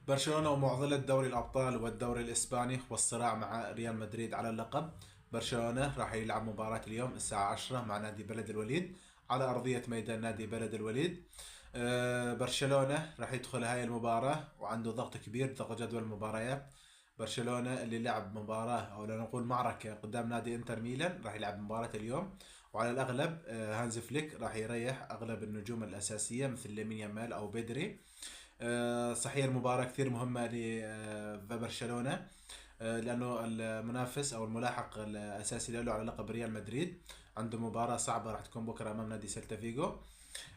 برشلونة ومعضلة دوري الأبطال والدوري الإسباني والصراع مع ريال مدريد على اللقب. برشلونة راح يلعب مباراة اليوم الساعة 10 مع نادي بلد الوليد على أرضية ميدان نادي بلد الوليد. برشلونة راح يدخل هاي المباراة وعنده ضغط كبير، ضغط جدول المباريات. برشلونة اللي لعب مباراة أو نقول معركة قدام نادي انتر ميلان راح يلعب مباراة اليوم، وعلى الأغلب هانز فليك راح يريح أغلب النجوم الأساسية مثل لامين يامال أو بدري. صحيح المباراة كثير مهمة لبرشلونة، لأنه المنافس أو الملاحق الأساسي له على لقب ريال مدريد عنده مباراة صعبة راح تكون بكرة أمام نادي سيلتا فيجو.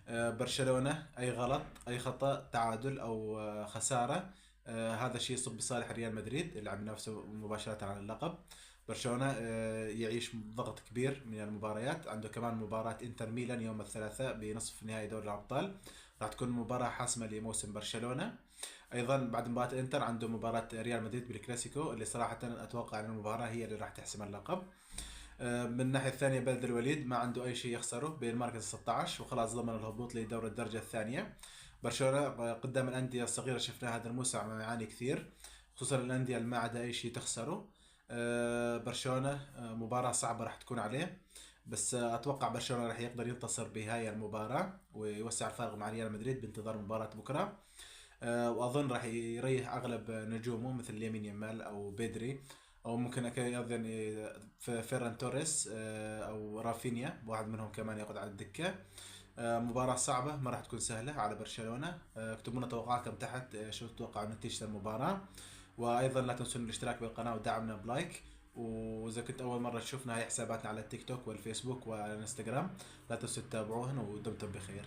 برشلونة أي غلط أي خطأ تعادل أو خسارة، هذا الشيء يصب بصالح ريال مدريد اللي عم ينافسه مباشرة على اللقب. برشلونة يعيش ضغط كبير من المباريات، عنده كمان مباراة انتر ميلان يوم الثلاثاء بنصف نهائي دوري الأبطال، راح تكون مباراة حاسمة لموسم برشلونة. ايضا بعد مباراة انتر عنده مباراة ريال مدريد بالكلاسيكو اللي صراحة اتوقع ان المباراة هي اللي راح تحسم اللقب. من الناحية الثانية بلد الوليد ما عنده أي شيء يخسره بين المركز 16 وخلاص ضمن الهبوط لدور الدرجة الثانية. برشلونة قدام الأندية الصغيرة شفنا هذا الموسم عم يعاني كثير، خصوصا الأندية اللي ما عندها أي شيء تخسره. برشلونة مباراة صعبة راح تكون عليه، بس أتوقع برشلونة راح يقدر ينتصر بهاي المباراة ويوسع الفارق مع ريال مدريد بانتظار مباراة بكرة. واظن راح يريح اغلب نجومه مثل لامين يامال او بيدري، او ممكن ايضا فيران توريس او رافينيا، واحد منهم كمان يقعد على الدكه. مباراة صعبة ما راح تكون سهلة على برشلونة. اكتبوا لنا توقعاتكم تحت، شو تتوقعوا نتيجة المباراة. وايضا لا تنسون الاشتراك بالقناة ودعمنا بلايك. واذا كنت اول مرة تشوفنا، هاي حساباتنا على التيك توك والفيسبوك والانستغرام، لا تنسوا تتابعوهن ودمتم بخير.